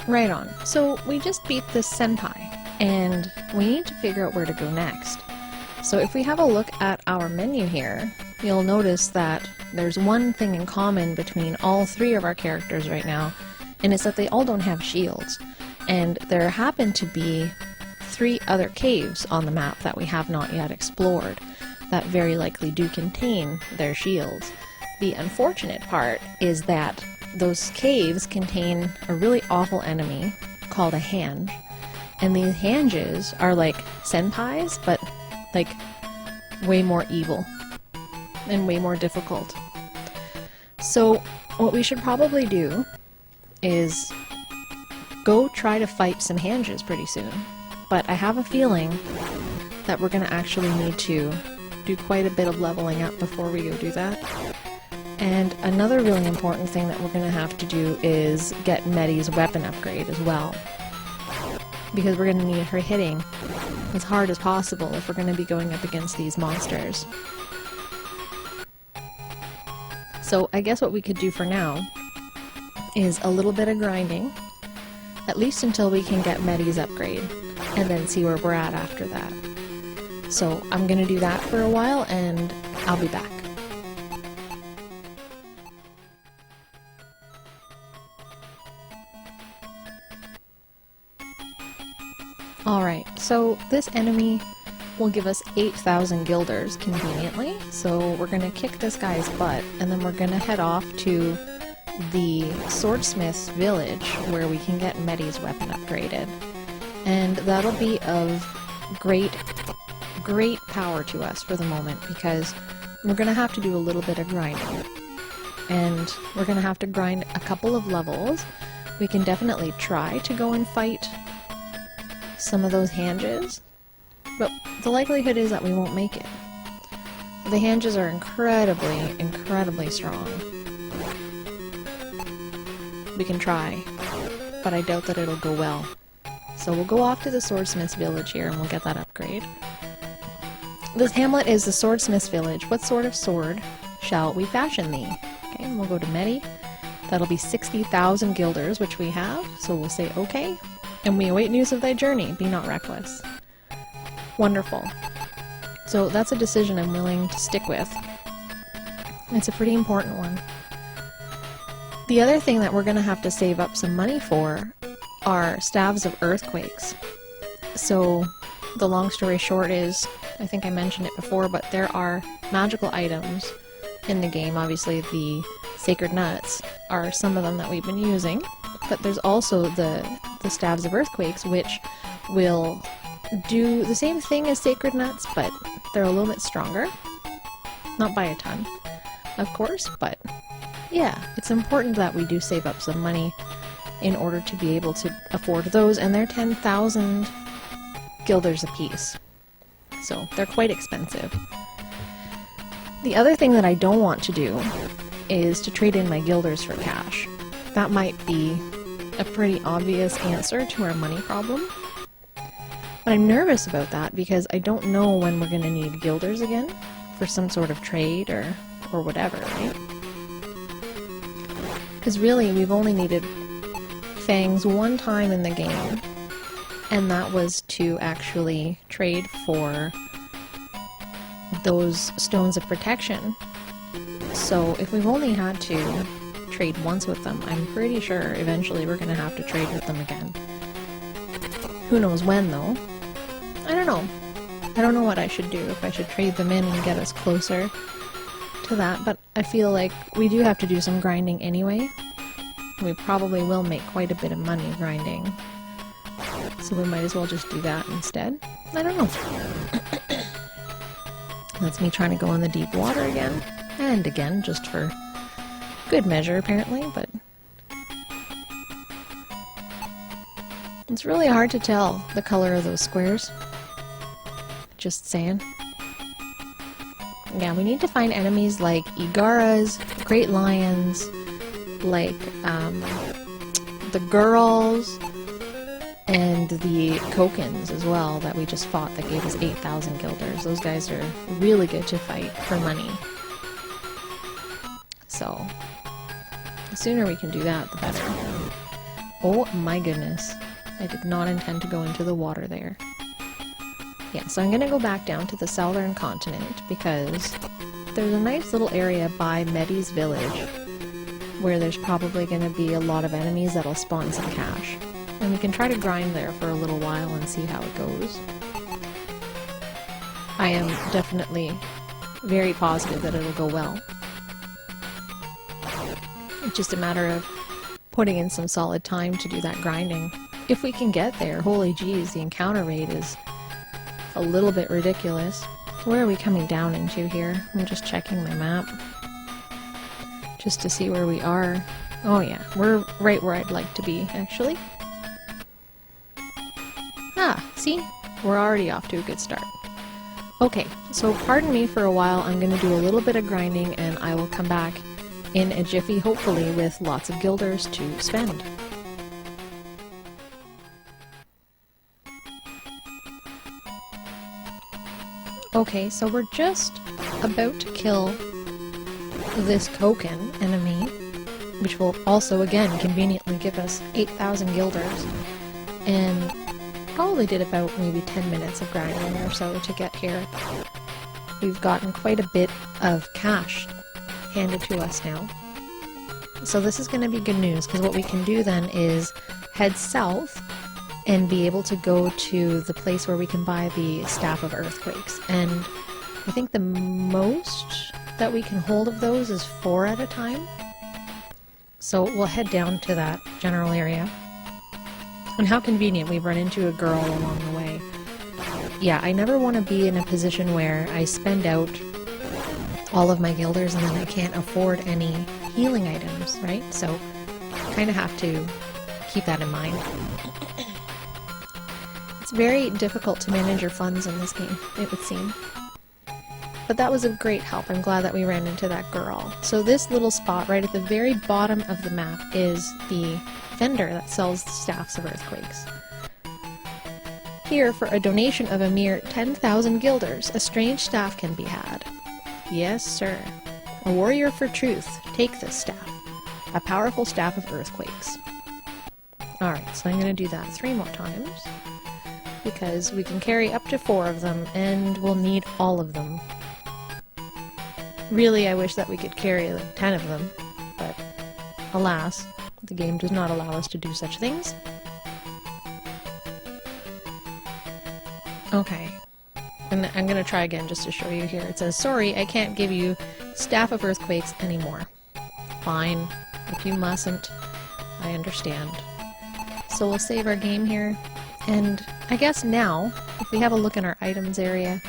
Right on. So we just beat this senpai, and we need to figure out where to go next. So if we have a look at our menu here, you'll notice that there's one thing in common between all three of our characters right now, and it's that they all don't have shields. And there happen to be 3 other caves on the map that we have not yet explored that very likely do contain their shields. The unfortunate part is that those caves contain a really awful enemy called a Hanj, and these Hanjes are like senpais, but like way more evil and way more difficult. So what we should probably do is go try to fight some Hanjes pretty soon, but I have a feeling that we're going to actually need to do quite a bit of leveling up before we go do that. And another really important thing that we're going to have to do is get Medi's weapon upgrade as well, because we're going to need her hitting as hard as possible if we're going to be going up against these monsters. So I guess what we could do for now is a little bit of grinding, at least until we can get Medi's upgrade, and then see where we're at after that. So I'm going to do that for a while, and I'll be back. Alright, so this enemy will give us 8,000 guilders conveniently, so we're going to kick this guy's butt, and then we're going to head off to the swordsmith's village where we can get Medi's weapon upgraded. And that'll be of great power to us for the moment, because we're going to have to do a little bit of grinding. And we're going to have to grind a couple of levels. We can definitely try to go and fight some of those Hanjes, but the likelihood is that we won't make it. The Hanjes are incredibly strong. We can try, but I doubt that it'll go well. So we'll go off to the swordsmith's village here and we'll get that upgrade. This hamlet is the swordsmith's village. What sort of sword shall we fashion thee? Okay, and we'll go to Medi. That'll be 60,000 guilders, which we have, so we'll say okay. And we await news of thy journey, be not reckless. Wonderful. So that's a decision I'm willing to stick with. It's a pretty important one. The other thing that we're going to have to save up some money for are staves of earthquakes. So the long story short is, I think I mentioned it before, but there are magical items in the game. Obviously the sacred nuts are some of them that we've been using, but there's also the staves of earthquakes, which will do the same thing as sacred nuts, but they're a little bit stronger. Not by a ton, of course, but yeah, it's important that we do save up some money in order to be able to afford those, and they're 10,000 guilders apiece, so they're quite expensive. The other thing that I don't want to do is to trade in my guilders for cash. That might be a pretty obvious answer to our money problem, but I'm nervous about that because I don't know when we're going to need guilders again for some sort of trade or whatever, right? Because really, we've only needed fangs one time in the game, and that was to actually trade for those stones of protection. So if we've only had to trade once with them, I'm pretty sure eventually we're going to have to trade with them again. Who knows when, though? I don't know. I don't know what I should do, if I should trade them in and get us closer to that, but I feel like we do have to do some grinding anyway. We probably will make quite a bit of money grinding, so we might as well just do that instead. I don't know. That's me trying to go in the deep water again, and again, just for good measure apparently, but it's really hard to tell the color of those squares. Just saying. Yeah, we need to find enemies like Igaras, great lions, like the girls, and the Kokins as well that we just fought that gave us 8,000 guilders. Those guys are really good to fight for money. So, the sooner we can do that, the better. Oh my goodness. I did not intend to go into the water there. Yeah, so I'm gonna go back down to the southern continent because there's a nice little area by Medi's village where there's probably gonna be a lot of enemies that'll spawn some cash. And we can try to grind there for a little while and see how it goes. I am definitely very positive that it'll go well. It's just a matter of putting in some solid time to do that grinding. If we can get there, holy geez, the encounter rate is a little bit ridiculous. Where are we coming down into here? I'm just checking my map. Just to see where we are. Oh yeah, we're right where I'd like to be, actually. Ah, see? We're already off to a good start. Okay, so pardon me for a while, I'm going to do a little bit of grinding and I will come back in a jiffy, hopefully with lots of guilders to spend. Okay, so we're just about to kill this Koken enemy, which will also, again, conveniently give us 8,000 guilders, and probably did about maybe 10 minutes of grinding or so to get here. We've gotten quite a bit of cash handed to us now. So this is going to be good news, because what we can do then is head south and be able to go to the place where we can buy the Staff of Earthquakes. And I think the most that we can hold of those is 4 at a time. So we'll head down to that general area. And how convenient, we've run into a girl along the way. Yeah, I never want to be in a position where I spend out all of my guilders and then I can't afford any healing items, right? So kind of have to keep that in mind. It's very difficult to manage your funds in this game, it would seem. But that was a great help. I'm glad that we ran into that girl. So this little spot right at the very bottom of the map is the vendor that sells the Staffs of Earthquakes. Here, for a donation of a mere 10,000 guilders, a strange staff can be had. Yes, sir. A warrior for truth, take this staff. A powerful staff of earthquakes. Alright, so I'm going to do that 3 more times, because we can carry up to 4 of them, and we'll need all of them. Really, I wish that we could carry like 10 of them, but alas, the game does not allow us to do such things. Okay. And I'm going to try again just to show you here. It says, sorry, I can't give you Staff of Earthquakes anymore. Fine. If you mustn't, I understand. So we'll save our game here. And I guess now, if we have a look in our items area,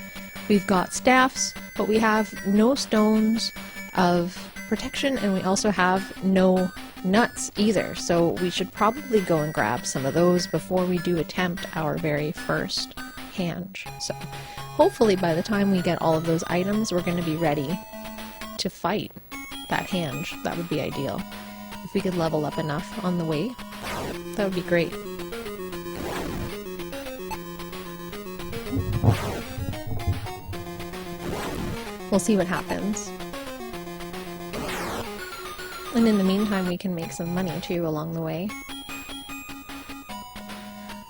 we've got staffs, but we have no stones of protection, and we also have no nuts either. So we should probably go and grab some of those before we do attempt our very first Hanj. So hopefully by the time we get all of those items, we're going to be ready to fight that Hanj. That would be ideal. If we could level up enough on the way, that would be great. We'll see what happens. And in the meantime, we can make some money too along the way.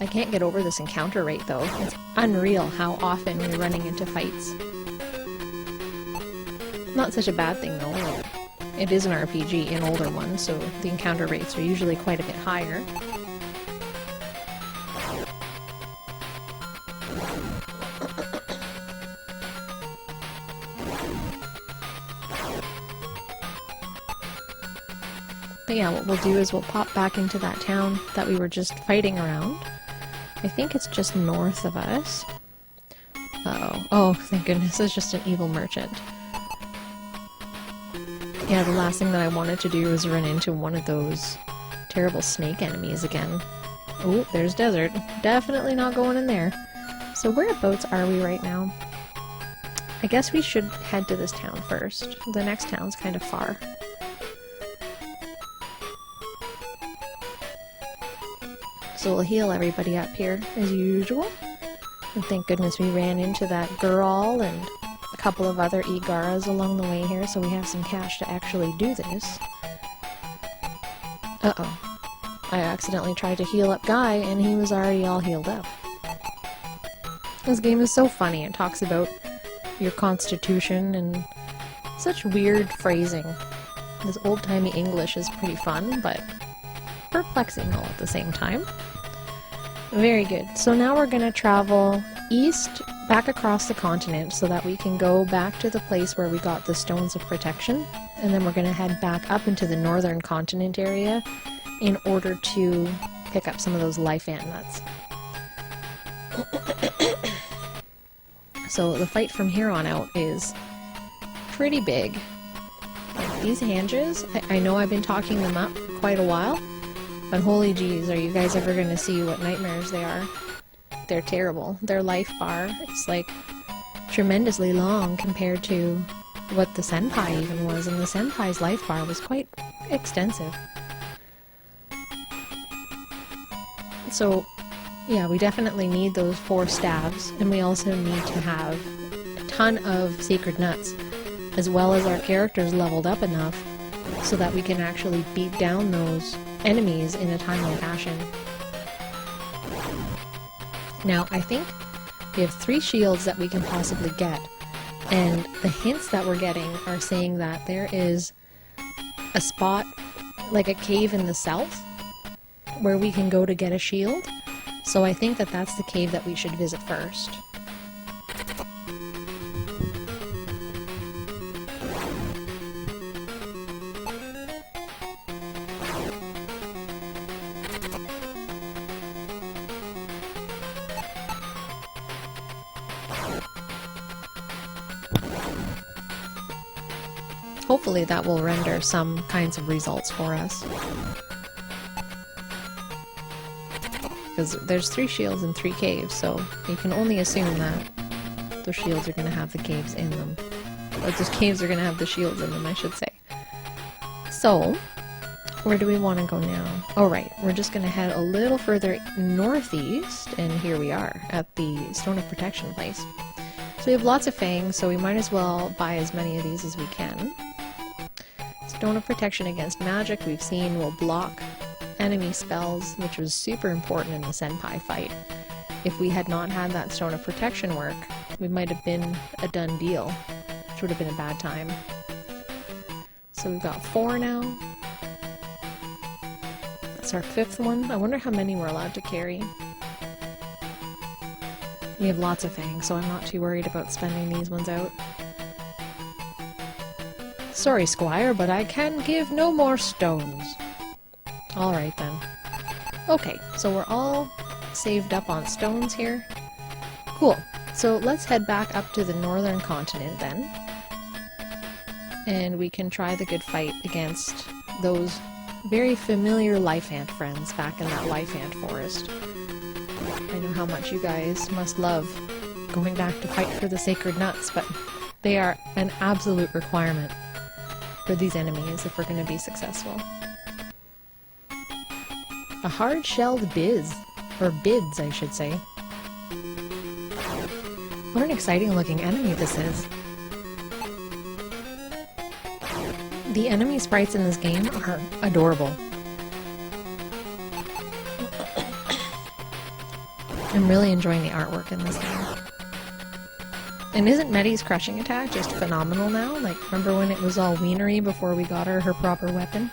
I can't get over this encounter rate though. It's unreal how often we're running into fights. Not such a bad thing though. Like, it is an RPG, an older one, so the encounter rates are usually quite a bit higher. But yeah, what we'll do is we'll pop back into that town that we were just fighting around. I think it's just north of us. Uh-oh. Oh, thank goodness, it's just an evil merchant. Yeah, the last thing that I wanted to do was run into one of those terrible snake enemies again. Oh, there's desert. Definitely not going in there. So whereabouts are we right now? I guess we should head to this town first. The next town's kind of far. So we'll heal everybody up here, as usual. And thank goodness we ran into that girl and a couple of other Igaras along the way here, so we have some cash to actually do this. Uh-oh. I accidentally tried to heal up Guy, and he was already all healed up. This game is so funny. It talks about your constitution and such weird phrasing. This old-timey English is pretty fun, but perplexing all at the same time. Very good. So now we're going to travel east, back across the continent, so that we can go back to the place where we got the Stones of Protection, and then we're going to head back up into the northern continent area in order to pick up some of those life ant nuts. So the fight from here on out is pretty big. Like these Hanjes, I know I've been talking them up for quite a while, but holy jeez, are you guys ever going to see what nightmares they are? They're terrible. Their life bar is like tremendously long compared to what the Senpai even was, and the Senpai's life bar was quite extensive. So yeah, we definitely need those 4 stabs, and we also need to have a ton of sacred nuts, as well as our characters leveled up enough so that we can actually beat down those enemies in a timely fashion. Now, I think we have 3 shields that we can possibly get, and the hints that we're getting are saying that there is a spot, like a cave in the south, where we can go to get a shield. So I think that that's the cave that we should visit first. Hopefully that will render some kinds of results for us. Because there's 3 shields and 3 caves, so you can only assume that those shields are going to have the caves in them. Or those caves are going to have the shields in them, I should say. So, where do we want to go now? Oh right, we're just going to head a little further northeast, and here we are, at the Stone of Protection place. So we have lots of fangs, so we might as well buy as many of these as we can. Stone of Protection against magic, we've seen, will block enemy spells, which was super important in the Senpai fight. If we had not had that Stone of Protection work, we might have been a done deal, which would have been a bad time. So we've got 4 now. That's our 5th one. I wonder how many we're allowed to carry. We have lots of fangs, so I'm not too worried about spending these ones out. Sorry, Squire, but I can give no more stones. Alright then. Okay, so we're all saved up on stones here. Cool. So let's head back up to the northern continent then. And we can try the good fight against those very familiar life ant friends back in that life ant forest. I know how much you guys must love going back to fight for the sacred nuts, but they are an absolute requirement for these enemies if we're going to be successful. A hard-shelled biz. Or bids, I should say. What an exciting looking enemy this is. The enemy sprites in this game are adorable. I'm really enjoying the artwork in this game. And isn't Medi's crushing attack just phenomenal now? Like, remember when it was all wienery before we got her her weapon?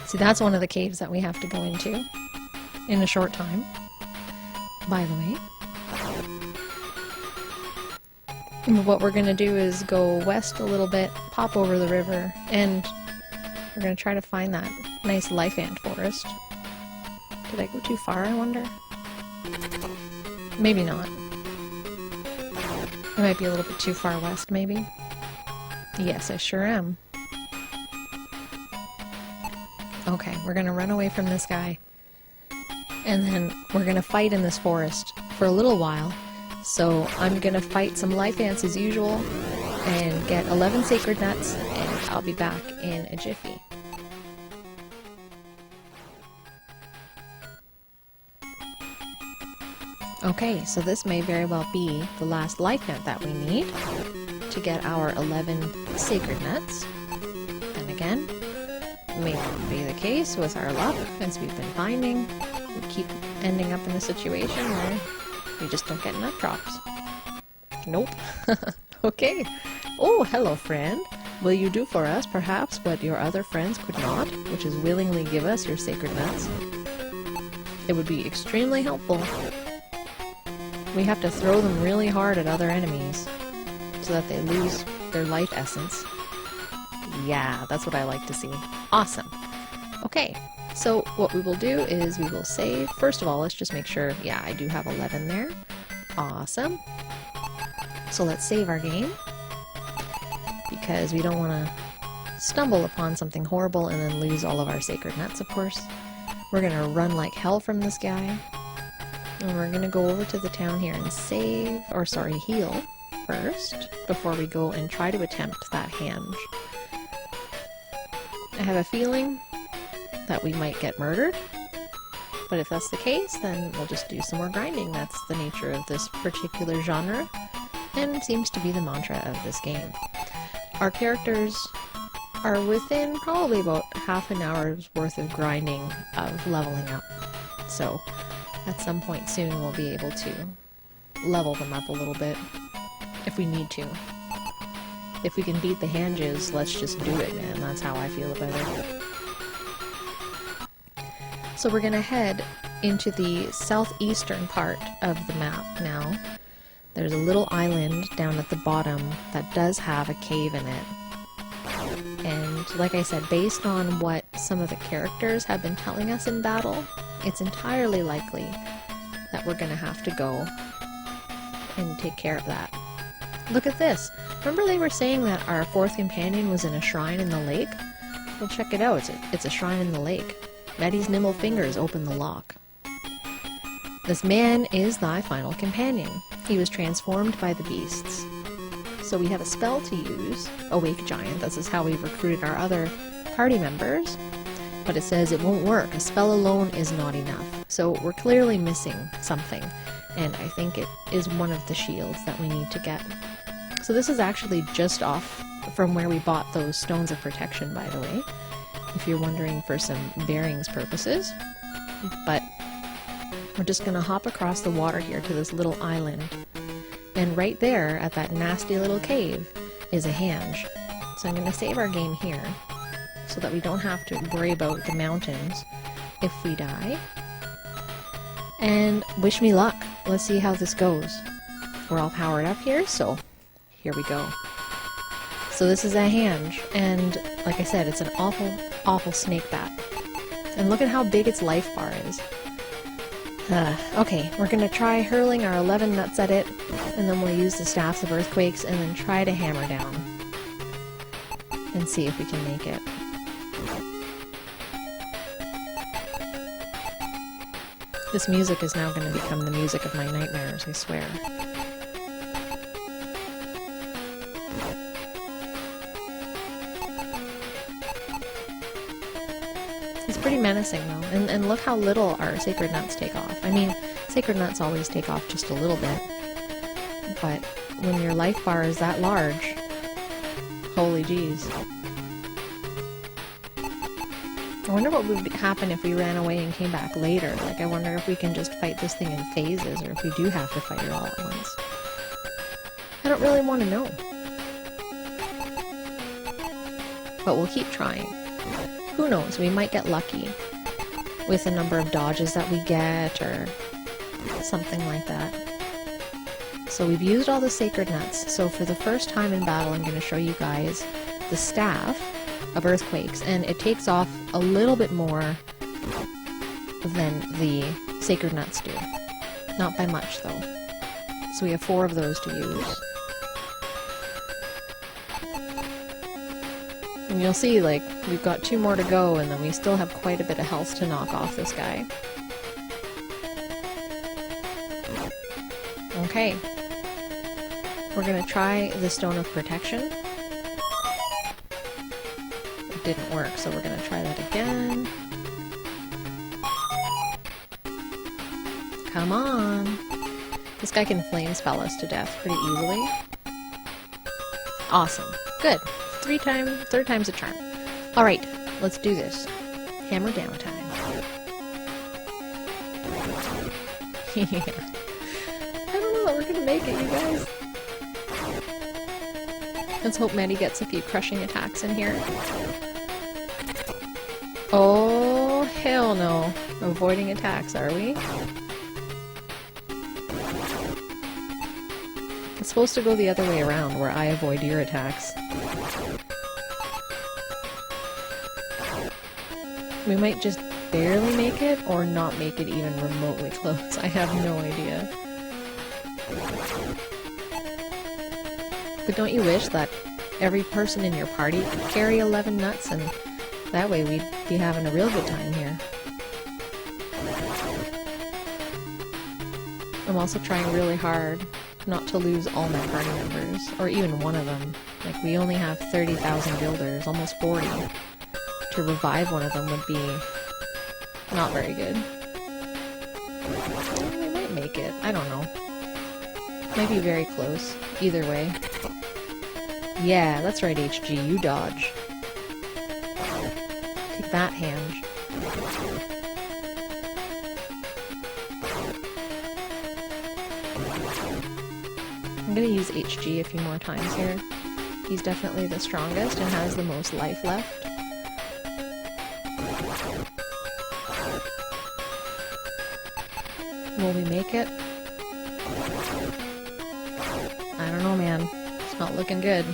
See, that's one of the caves that we have to go into in a short time, by the way. And what we're going to do is go west a little bit, pop over the river, and we're going to try to find that nice life ant forest. Did I go too far, I wonder? Maybe not. I might be a little bit too far west, maybe. Yes, I sure am. Okay, we're gonna run away from this guy. And then we're gonna fight in this forest for a little while. So I'm gonna fight some life ants as usual and get 11 sacred nuts, and I'll be back in a jiffy. Okay, so this may very well be the last life nut that we need to get our 11 sacred nuts. And again, may not be the case with our luck, as we've been finding. We keep ending up in a situation where we just don't get nut drops. Nope. Okay. Oh, hello, friend. Will you do for us, perhaps, what your other friends could not, which is willingly give us your sacred nuts? It would be extremely helpful. We have to throw them really hard at other enemies, so that they lose their life essence. Yeah, that's what I like to see. Awesome. Okay, so what we will do is we will save. First of all, let's just make sure, yeah, I do have 11 there. Awesome. So let's save our game, because we don't want to stumble upon something horrible and then lose all of our sacred nuts, of course. We're going to run like hell from this guy, and we're going to go over to the town here and save, or sorry, heal first, before we go and try to attempt that Hanj. I have a feeling that we might get murdered, but if that's the case, then we'll just do some more grinding. That's the nature of this particular genre, and it seems to be the mantra of this game. Our characters are within probably about half an hour's worth of grinding of leveling up, so at some point soon we'll be able to level them up a little bit if we need to. If we can beat the Hanjes, let's just do it, man. That's how I feel about it. So we're gonna head into the southeastern part of the map now. There's a little island down at the bottom that does have a cave in it. And like I said, based on what some of the characters have been telling us in battle, it's entirely likely that we're gonna have to go and take care of that. Look at this! Remember they were saying that our fourth companion was in a shrine in the lake? Well, check it out. It's a shrine in the lake. Betty's nimble fingers open the lock. This man is thy final companion. He was transformed by the beasts. So we have a spell to use, Awake Giant. This is how we've recruited our other party members. But it says it won't work. A spell alone is not enough. So we're clearly missing something. And I think it is one of the shields that we need to get. So this is actually just off from where we bought those stones of protection, by the way, if you're wondering for some bearings purposes. But we're just going to hop across the water here to this little island. And right there, at that nasty little cave, is a Hanj. So I'm going to save our game here, so that we don't have to worry about the mountains if we die. And wish me luck. Let's see how this goes. We're all powered up here, so here we go. So this is a Hanj, and like I said, it's an awful, awful snake bat. And look at how big its life bar is. Okay, we're gonna try hurling our 11 nuts at it, and then we'll use the Staffs of Earthquakes, and then try to hammer down. And see if we can make it. This music is now going to become the music of my nightmares, I swear. It's pretty menacing though, and look how little our sacred nuts take off. I mean, sacred nuts always take off just a little bit, but when your life bar is that large, holy jeez. I wonder what would happen if we ran away and came back later. Like, I wonder if we can just fight this thing in phases, or if we do have to fight it all at once. I don't really want to know. But we'll keep trying. Who knows, we might get lucky with the number of dodges that we get, or something like that. So we've used all the sacred nuts, so for the first time in battle I'm going to show you guys the Staff of Earthquakes, and it takes off a little bit more than the sacred nuts do. Not by much though. So we have 4 of those to use. And you'll see, like, we've got 2 more to go, and then we still have quite a bit of health to knock off this guy. Okay. We're gonna try the Stone of Protection. Didn't work, so we're gonna try that again. Come on! This guy can flame spell us to death pretty easily. Awesome. Good. Third time's a charm. Alright, let's do this. Hammer down time. Yeah. I don't know that we're gonna make it, you guys. Let's hope Maddie gets a few crushing attacks in here. Oh, hell no. Avoiding attacks, are we? It's supposed to go the other way around, where I avoid your attacks. We might just barely make it, or not make it even remotely close. I have no idea. But don't you wish that every person in your party could carry 11 nuts, and that way we'd be having a real good time here. I'm also trying really hard not to lose all my party members, or even one of them. Like, we only have 30,000 guilders, almost 40. To revive one of them would be not very good. We might make it. I don't know. Might be very close. Either way. Yeah, that's right, HG. You dodge. Take that, Hanj. I'm gonna use HG a few more times here. He's definitely the strongest and has the most life left. Will we make it? I don't know, man. It's not looking good.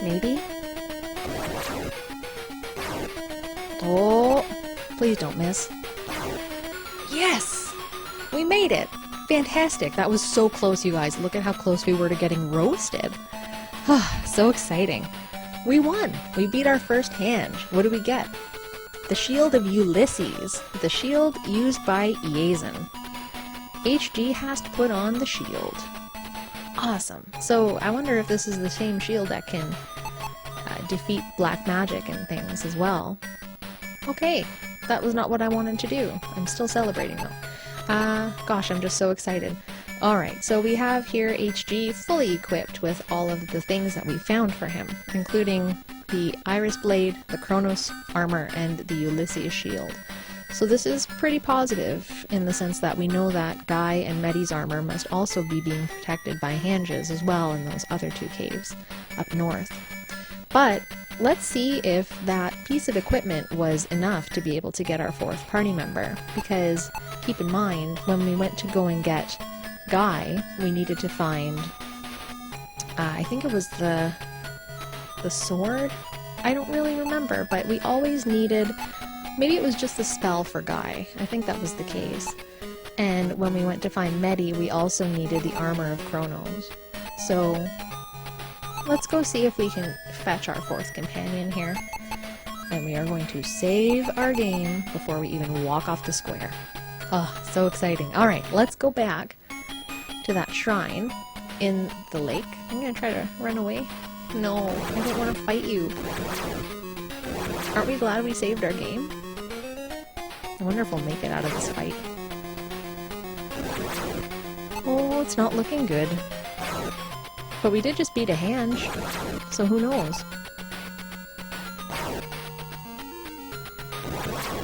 Maybe? Oh, please don't miss. Yes! We made it! Fantastic! That was so close, you guys. Look at how close we were to getting roasted. So exciting. We won! We beat our first Hanj. What do we get? The Shield of Ulysses. The shield used by Yazen. HG has to put on the shield. Awesome. So I wonder if this is the same shield that can defeat black magic and things as well. Okay, that was not what I wanted to do. I'm still celebrating though. Gosh, I'm just so excited. Alright, so we have here HG fully equipped with all of the things that we found for him, including the Iris Blade, the Kronos armor, and the Ulysses shield. So this is pretty positive in the sense that we know that Guy and Medi's armor must also be being protected by Hanj's as well in those other two caves up north. But let's see if that piece of equipment was enough to be able to get our fourth party member, because keep in mind, when we went to go and get Guy, we needed to find, I think it was the sword? I don't really remember, but we always needed, maybe it was just the spell for Guy. I think that was the case. And when we went to find Medi, we also needed the armor of Kronos. So let's go see if we can fetch our fourth companion here. And we are going to save our game before we even walk off the square. Oh, so exciting. Alright, let's go back to that shrine in the lake. I'm gonna try to run away. No, I don't want to fight you. Aren't we glad we saved our game? I wonder if we'll make it out of this fight. Oh, it's not looking good. But we did just beat a Hanj, so who knows?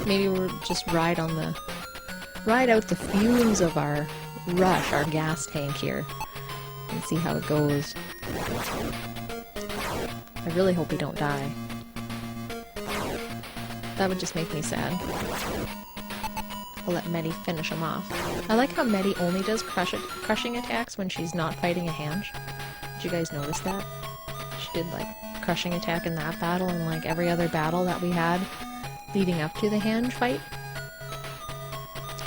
Maybe we'll just ride out the fumes of our rush, our gas tank here, and see how it goes. I really hope we don't die. That would just make me sad. I'll let Medi finish him off. I like how Medi only does crushing attacks when she's not fighting a Hanj. Did you guys notice that? She did like crushing attack in that battle and like every other battle that we had leading up to the Hanj fight.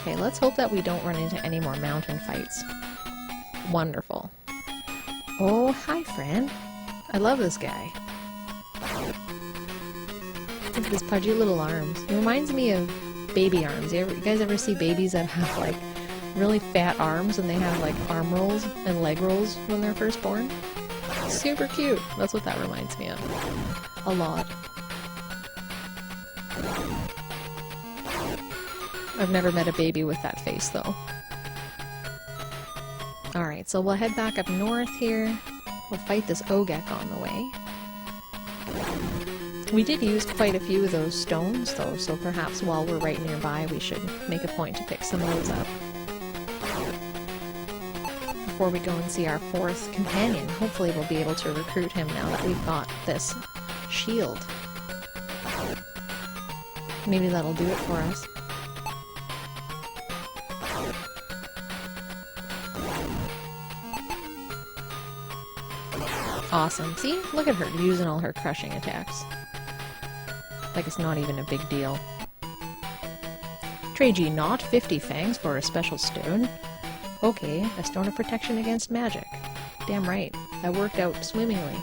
Okay, let's hope that we don't run into any more mountain fights. Wonderful. Oh, hi friend. I love this guy. Look at his pudgy little arms. He reminds me of baby arms. You guys ever see babies that have like really fat arms and they have like arm rolls and leg rolls when they're first born? Super cute. That's what that reminds me of. A lot. I've never met a baby with that face though. Alright, so we'll head back up north here. We'll fight this Ogek on the way. We did use quite a few of those stones, though, so perhaps while we're right nearby we should make a point to pick some of those up. Before we go and see our 4th companion, hopefully we'll be able to recruit him now that we've got this shield. Maybe that'll do it for us. Awesome. See? Look at her using all her crushing attacks. Like it's not even a big deal. Trade ye not 50 fangs for a special stone? Okay, a stone of protection against magic. Damn right. That worked out swimmingly.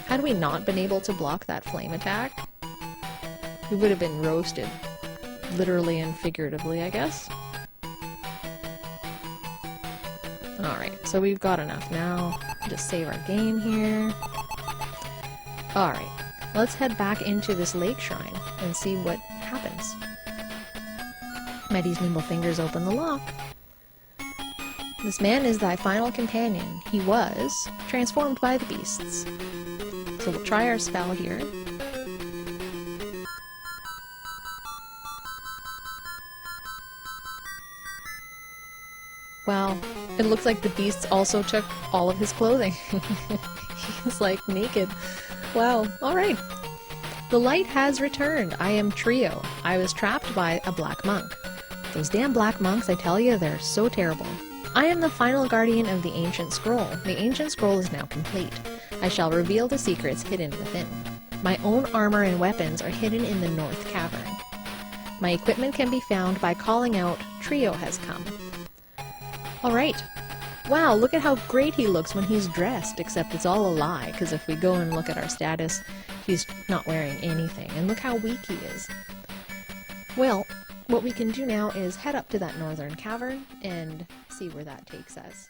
Had we not been able to block that flame attack, we would have been roasted. Literally and figuratively, I guess. Alright, so we've got enough now. Just save our game here. Alright, let's head back into this lake shrine and see what happens. Meddy's nimble fingers open the lock. This man is thy final companion. He was transformed by the beasts. So we'll try our spell here. Wow, it looks like the beasts also took all of his clothing. He's like naked. Wow, alright. The light has returned. I am Treo. I was trapped by a black monk. Those damn black monks, I tell you, they're so terrible. I am the final guardian of the ancient scroll. The ancient scroll is now complete. I shall reveal the secrets hidden within. My own armor and weapons are hidden in the North Cavern. My equipment can be found by calling out, Treo has come. Alright. Wow, look at how great he looks when he's dressed, except it's all a lie, because if we go and look at our status, he's not wearing anything, and look how weak he is. Well, what we can do now is head up to that northern cavern and see where that takes us.